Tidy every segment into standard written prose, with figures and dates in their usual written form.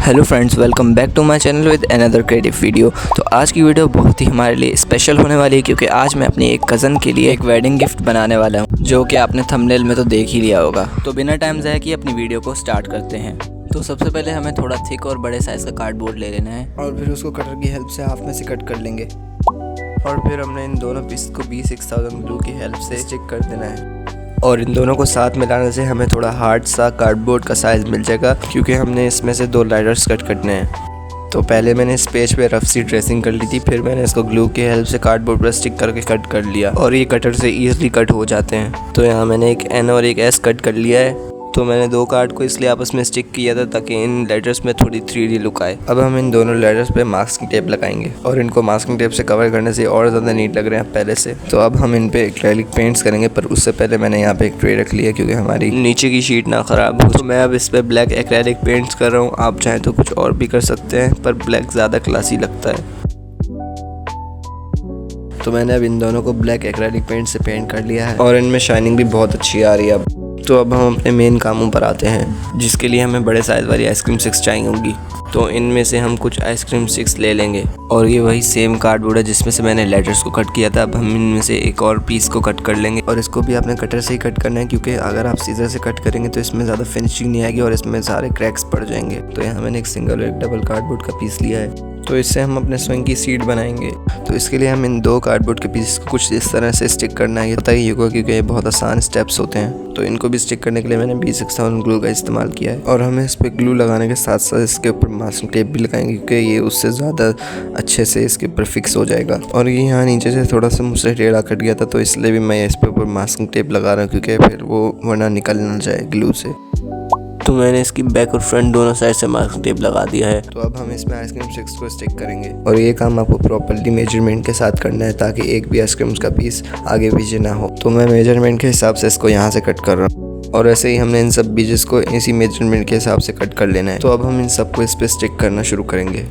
Hello friends, welcome back to my channel with another creative video. तो आज की video बहुत ही हमारे लिए स्पेशल होने वाली है क्योंकि आज मैं अपनी एक कज़न के लिए एक वेडिंग गिफ्ट बनाने वाला हूं, जो कि आपने थंबनेल में तो देख ही लिया होगा। तो बिना टाइम ज़ाया किए अपनी वीडियो को स्टार्ट करते हैं। तो सबसे पहले हमें थोड़ा थिक और बड़े साइज़ का कार्डबोर्ड ले लेना है और फिर उसको कटर की हेल्प से हाफ में से कट कर लेंगे। और फिर हमने इन दोनों पीस को B6000 ग्लू की हेल्प से स्टिक कर देना है। और इन दोनों को साथ मिलाने से हमें थोड़ा हार्ड सा कार्डबोर्ड का साइज़ मिल जाएगा, क्योंकि हमने इसमें से 2 लाइनर्स कट करने हैं। तो पहले मैंने इस पेज पे रफ सी ड्रेसिंग कर ली थी, फिर मैंने इसको ग्लू की हेल्प से कार्डबोर्ड पर स्टिक करके कट कर लिया और ये कटर से ईजिली कट हो जाते हैं। तो यहाँ मैंने एक N और एक S कट कर लिया है। तो मैंने 2 कार्ड को इसलिए आपस में स्टिक किया था ताकि इन लेटर्स में थोड़ी 3D लुक आए। अब हम इन दोनों लेटर्स पे मास्किंग टेप लगाएंगे और इनको मास्किंग टेप से कवर करने से और ज़्यादा नीट लग रहे हैं पहले से। तो अब हम इन पे एक्रेलिक पेंट्स करेंगे, पर उससे पहले मैंने यहाँ पे एक ट्रे रख लिया क्योंकि हमारी नीचे की शीट ना ख़राब हो। तो मैं अब इस पर ब्लैक एक्रेलिक पेंट्स कर रहा हूँ। आप चाहें तो कुछ और भी कर सकते हैं, पर ब्लैक ज़्यादा क्लासी लगता है। तो मैंने अब इन दोनों को ब्लैक एक्रेलिक पेंट से पेंट कर लिया है और इनमें शाइनिंग भी बहुत अच्छी आ रही है अब। तो अब हम अपने मेन कामों पर आते हैं, जिसके लिए हमें बड़े साइज़ वाली आइसक्रीम स्टिक्स चाहिए होंगी। तो इनमें से हम कुछ आइसक्रीम स्टिक्स ले लेंगे और ये वही सेम कार्डबोर्ड है जिसमें से मैंने लेटर्स को कट किया था। अब हम इनमें से एक और पीस को कट कर लेंगे और इसको भी आपने कटर से ही कट करना है, क्योंकि अगर आप सीजर से कट करेंगे तो इसमें ज़्यादा फिनिशिंग नहीं आएगी और इसमें सारे क्रैक्स पड़ जाएंगे। तो यहाँ मैंने एक सिंगल और एक डबल कार्डबोर्ड का पीस लिया है। तो इससे हम अपने स्विंग की सीट बनाएंगे। तो इसके लिए हम इन 2 कार्डबोर्ड के पीस को कुछ इस तरह से स्टिक करना है। ये पता ही होगा क्योंकि ये बहुत आसान स्टेप्स होते हैं। तो इनको भी स्टिक करने के लिए मैंने B6000 ग्लू का इस्तेमाल किया है और हमें इस पर ग्लू लगाने के साथ साथ इसके ऊपर मास्किंग टेप भी लगाएंगे, क्योंकि ये उससे ज़्यादा अच्छे से इसके ऊपर फिक्स हो जाएगा। और ये यहाँ नीचे से थोड़ा सा मुझसे टेढ़ा कट गया था, तो इसलिए भी मैं इस पे ऊपर मास्किंग टेप लगा रहा हूँ, क्योंकि फिर वो वरना निकल ना जाए ग्लू से। तो मैंने इसकी बैक और फ्रंट दोनों साइड से मास्किंग टेप लगा दिया है। तो अब हम इसमें आइसक्रीम स्टिक्स को स्टिक करेंगे और ये काम आपको प्रॉपर्ली मेजरमेंट के साथ करना है, ताकि एक भी आइसक्रीम का पीस आगे पीछे ना हो। तो मैं मेजरमेंट के हिसाब से इसको यहाँ से कट कर रहा हूँ और ऐसे ही हमने इन सब बीजेस को इसी मेजरमेंट के हिसाब से कट कर लेना है। तो अब हम इन सबको इस पर स्टिक करना शुरू करेंगे।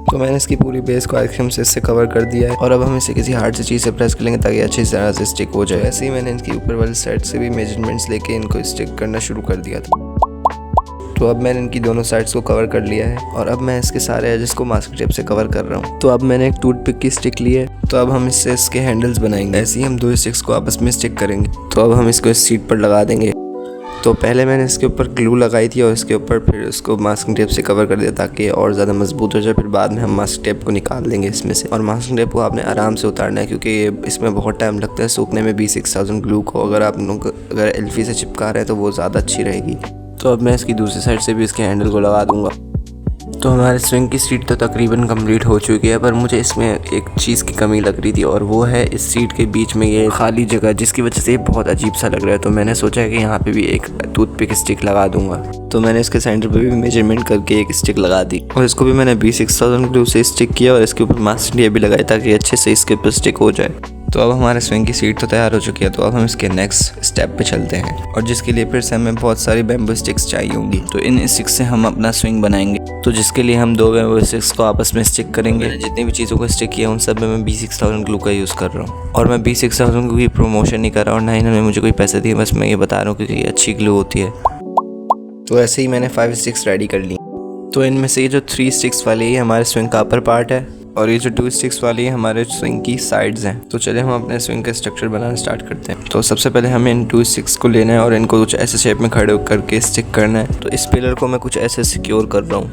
तो मैंने इसकी पूरी बेस को आइसक्रीम से इससे कवर कर दिया है और अब हम इसे किसी हार्ड से चीज़ से प्रेस कर लेंगे ताकि अच्छी तरह से स्टिक हो जाए। ऐसे ही मैंने इनकी ऊपर वाली साइड से भी मेजरमेंट्स लेके इनको स्टिक करना शुरू कर दिया था। तो अब मैंने इनकी दोनों साइड्स को कवर कर लिया है और अब मैं इसके सारे एजेस को मास्किंग टेप से कवर कर रहा हूँ। तो अब मैंने एक टूथपिक की स्टिक ली है। तो अब हम इससे इसके हैंडल्स बनाएंगे। ऐसे ही हम 2 स्टिक्स को आपस में स्टिक करेंगे। तो अब हम इसको इस सीट पर लगा देंगे। तो पहले मैंने इसके ऊपर ग्लू लगाई थी और इसके ऊपर फिर उसको मास्किंग टेप से कवर कर दिया ताकि और ज़्यादा मजबूत हो जाए। फिर बाद में हम मास्किंग टेप को निकाल देंगे इसमें से, और मास्किंग टेप को आपने आराम से उतारना है, क्योंकि इसमें बहुत टाइम लगता है सूखने में। B6000 ग्लू को अगर आप लोग अगर एल्फी से चिपका रहे हैं तो वो ज़्यादा अच्छी रहेगी। तो अब मैं इसकी दूसरी साइड से भी इसके हैंडल को लगा दूंगा। तो हमारे स्विंग की सीट तो तकरीबन कंप्लीट हो चुकी है, पर मुझे इसमें एक चीज़ की कमी लग रही थी और वो है इस सीट के बीच में ये खाली जगह, जिसकी वजह से ये बहुत अजीब सा लग रहा है। तो मैंने सोचा कि यहाँ पे भी एक टूथपिक स्टिक लगा दूंगा। तो मैंने इसके सेंटर पे भी मेजरमेंट करके एक स्टिक लगा दी और इसको भी मैंने B6000 ग्लू से स्टिक किया और इसके ऊपर मास्किंग टेप भी लगाई ताकि अच्छे से इसके ऊपर स्टिक हो जाए। तो अब हमारे स्विंग की सीट तो तैयार हो चुकी है। तो अब हम इसके नेक्स्ट स्टेप पे चलते हैं, और जिसके लिए फिर से हमें बहुत सारी बैम्बू स्टिक्स चाहिए होंगी। तो इन स्टिक्स से हम अपना स्विंग बनाएंगे। तो जिसके लिए हम 2 बैम्बू स्टिक्स को आपस में स्टिक करेंगे। जितनी भी चीज़ों को स्टिक किया उन सब में मैं B6000 ग्लू का यूज़ कर रहा हूँ, और मैं B6000 ग्लू की प्रमोशन नहीं कर रहा हूँ, ना इन्होंने मुझे कोई पैसे दिए, बस मैं ये बता रहा हूँ क्योंकि ये अच्छी ग्लू होती है। तो ऐसे ही मैंने 5 स्टिक्स रेडी कर ली। तो इनमें से ये जो 3 स्टिक्स वाली है हमारे स्विंग का अपर पार्ट है और ये जो 2 स्टिक्स वाली है हमारे स्विंग की साइड्स हैं। तो चलिए हम अपने स्विंग का स्ट्रक्चर बनाना स्टार्ट करते हैं। तो सबसे पहले हमें इन 2 स्टिक्स को लेना है और इनको कुछ ऐसे शेप में खड़े करके स्टिक करना है। तो इस पिलर को मैं कुछ ऐसे सिक्योर कर रहा हूँ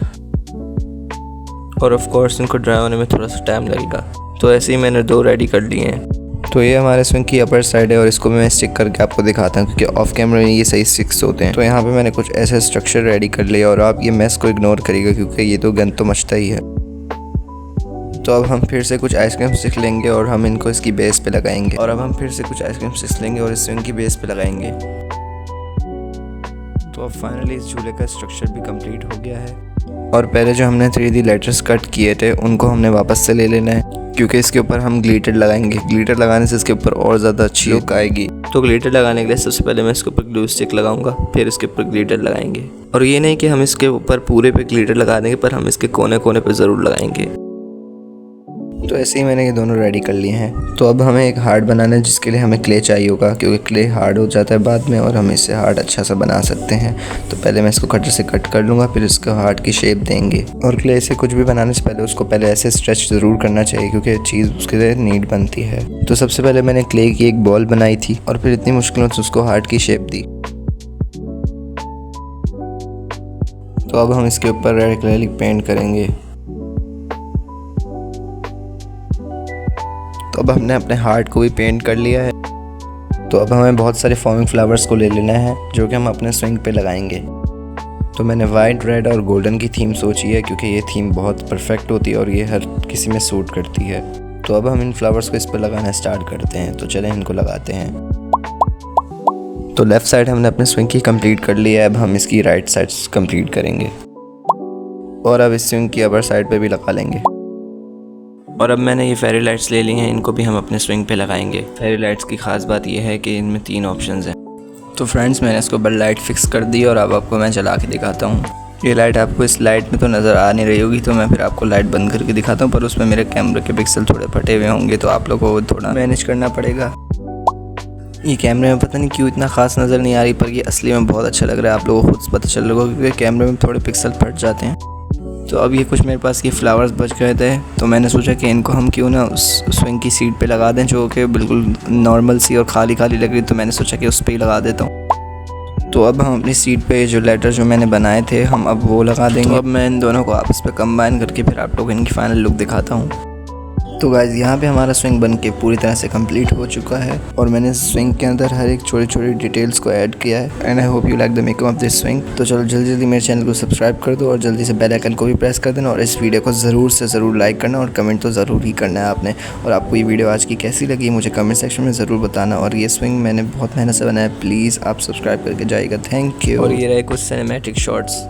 और ऑफ कोर्स इनको ड्राई होने में थोड़ा सा टाइम लगेगा। तो ऐसे ही मैंने 2 रेडी कर लिए हैं। तो ये हमारे स्विंग की अपर साइड है और इसको मैं स्टिक करके आपको दिखाता हूँ, क्योंकि ऑफ कैमरा में ये सही स्टिक्स होते हैं। तो यहाँ पे मैंने कुछ ऐसे स्ट्रक्चर रेडी कर लिया और आप ये मेस को इग्नोर करिएगा, क्योंकि ये तो गंद तो मचता ही है। तो अब हम फिर से कुछ आइसक्रीम स्टिक्स लेंगे और हम इनको इसकी बेस पे लगाएंगे, और अब हम फिर से कुछ आइसक्रीम स्टिक्स लेंगे और इस स्विंग की बेस पे लगाएंगे। तो अब फाइनली इस झूले का स्ट्रक्चर भी कंप्लीट हो गया है। और पहले जो हमने 3D लेटर्स कट किए थे उनको हमने वापस से ले लेना है, क्योंकि इसके ऊपर हम ग्लिटर लगाएंगे। ग्लिटर लगाने से इसके ऊपर और ज़्यादा अच्छी लुक आएगी। तो ग्लिटर लगाने के लिए सबसे पहले मैं इसके ऊपर ग्लू स्टिक लगाऊंगा, फिर इसके ऊपर ग्लिटर लगाएंगे। और ये नहीं कि हम इसके ऊपर पूरे पे ग्लिटर लगा देंगे, पर हम इसके कोने कोने पे ज़रूर लगाएंगे। तो ऐसे ही मैंने ये दोनों रेडी कर लिए हैं। तो अब हमें एक हार्ट बनाना है जिसके लिए हमें क्ले चाहिए होगा, क्योंकि क्ले हार्ड हो जाता है बाद में और हम इससे हार्ट अच्छा सा बना सकते हैं। तो पहले मैं इसको कटर से कट कर लूँगा, फिर इसको हार्ट की शेप देंगे। और क्ले से कुछ भी बनाने से पहले उसको पहले ऐसे स्ट्रेच ज़रूर करना चाहिए, क्योंकि चीज़ उसके लिए नीट बनती है। तो सबसे पहले मैंने क्ले की एक बॉल बनाई थी और फिर इतनी मुश्किलों से उसको हार्ट की शेप दी। तो अब हम इसके ऊपर रेड एक्रेलिक पेंट करेंगे। तो अब हमने अपने हार्ट को भी पेंट कर लिया है। तो अब हमें बहुत सारे फॉर्मिंग फ्लावर्स को ले लेना है जो कि हम अपने स्विंग पे लगाएंगे। तो मैंने वाइट, रेड और गोल्डन की थीम सोची है, क्योंकि ये थीम बहुत परफेक्ट होती है और ये हर किसी में सूट करती है। तो अब हम इन फ्लावर्स को इस पर लगाना स्टार्ट करते हैं। तो चलें इनको लगाते हैं। तो लेफ़्ट साइड हमने अपने स्विंग की कंप्लीट कर लिया है। अब हम इसकी राइट साइड कंप्लीट करेंगे और अब इस स्विंग की अपर साइड पे भी लगा लेंगे। और अब मैंने ये फेरी लाइट्स ले ली हैं, इनको भी हम अपने स्विंग पे लगाएंगे। फेरी लाइट्स की खास बात यह है कि इनमें 3 ऑप्शंस हैं। तो फ्रेंड्स, मैंने इसको ऊपर लाइट फिक्स कर दी और अब आपको मैं चला के दिखाता हूँ। ये लाइट आपको इस लाइट में तो नज़र आ नहीं रही होगी, तो मैं फिर आपको लाइट बंद करके दिखाता हूँ, पर उसमें मेरे कैमरे के पिक्सल थोड़े फटे हुए होंगे, तो आप लोगों को थोड़ा मैनेज करना पड़ेगा। ये कैमरे में पता नहीं क्यों इतना खास नज़र नहीं आ रही, पर ये असली में बहुत अच्छा लग रहा है। आप लोगों को खुद पता चल रहा होगा, क्योंकि कैमरे में थोड़े पिक्सल फट जाते हैं। तो अब ये कुछ मेरे पास ये फ्लावर्स बच गए थे, तो मैंने सोचा कि इनको हम क्यों ना उस स्विंग की सीट पे लगा दें, जो कि बिल्कुल नॉर्मल सी और खाली खाली लग रही। तो मैंने सोचा कि उस पर ही लगा देता हूँ। तो अब हम अपनी सीट पे जो लेटर जो मैंने बनाए थे हम अब वो लगा देंगे। तो अब मैं इन दोनों को आपस में कंबाइन करके फिर आप लोग इनकी फाइनल लुक दिखाता हूँ। तो गाइज़, यहाँ पे हमारा स्विंग बन के पूरी तरह से कंप्लीट हो चुका है और मैंने स्विंग के अंदर हर एक छोटी छोटी डिटेल्स को ऐड किया है। And I hope you like the makeup of this swing. तो चलो जल्दी जल्दी मेरे चैनल को सब्सक्राइब कर दो और जल्दी से बेल आइकन को भी प्रेस कर देना और इस वीडियो को ज़रूर से ज़रूर लाइक करना और कमेंट तो ज़रूर ही करना है आपने। और आपको ये वीडियो आज की कैसी लगी मुझे कमेंट सेक्शन में ज़रूर बताना। और ये स्विंग मैंने बहुत मेहनत से बनाया, प्लीज़ आप सब्सक्राइब करके जाइएगा। Thank you. और ये रहे कुछ सिनेमैटिक शॉट्स।